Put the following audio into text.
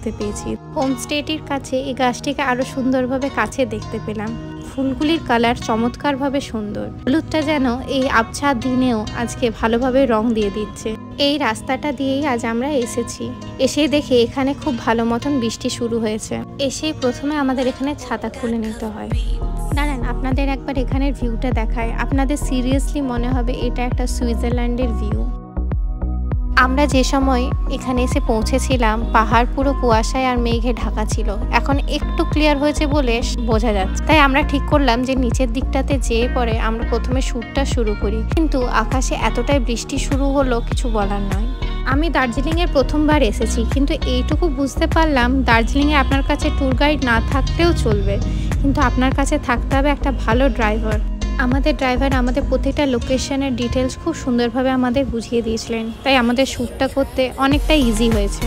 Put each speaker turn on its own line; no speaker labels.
দেখতে পেয়েছি। হোমস্টেটির কাছে এই গাছটিকে আরো সুন্দরভাবে কাছে দেখতে পেলাম। ফুলগুলির কালার চমৎকারভাবে সুন্দর। হলুদটা যেন এই আবছা দিনেও আজকে ভালোভাবে রং দিয়ে দিচ্ছে। এই রাস্তাটা দিয়েই আজ আমরা এসেছি। এসে দেখে এখানে খুব ভালো মতন বৃষ্টি শুরু হয়েছে। এসেই প্রথমে আমাদের এখানে ছাতা খুলে নিতে হয়। দাঁড়ান, আপনাদের একবার এখানের ভিউটা দেখায়। আপনাদের সিরিয়াসলি মনে হবে এটা একটা সুইজারল্যান্ডের ভিউ। আমরা যে সময় এখানে এসে পৌঁছেছিলাম পাহাড় পুরো কুয়াশায় আর মেঘে ঢাকা ছিল। এখন একটু ক্লিয়ার হয়েছে বলে বোঝা যাচ্ছে। তাই আমরা ঠিক করলাম যে নিচের দিকটাতে যেয়ে পরে আমরা প্রথমে শ্যুটটা শুরু করি। কিন্তু আকাশে এতটাই বৃষ্টি শুরু হলো কিছু বলার নয়। আমি দার্জিলিংয়ের প্রথমবার এসেছি, কিন্তু এইটুকু বুঝতে পারলাম দার্জিলিংয়ে আপনার কাছে ট্যুর গাইড না থাকলেও চলবে, কিন্তু আপনার কাছে থাকতে হবে একটা ভালো ড্রাইভার। আমাদের ড্রাইভার আমাদের প্রত্যেকটা লোকেশনের ডিটেলস খুব সুন্দরভাবে আমাদের বুঝিয়ে দিয়েছিলেন, তাই আমাদের শ্যুটটা করতে অনেকটা ইজি হয়েছে।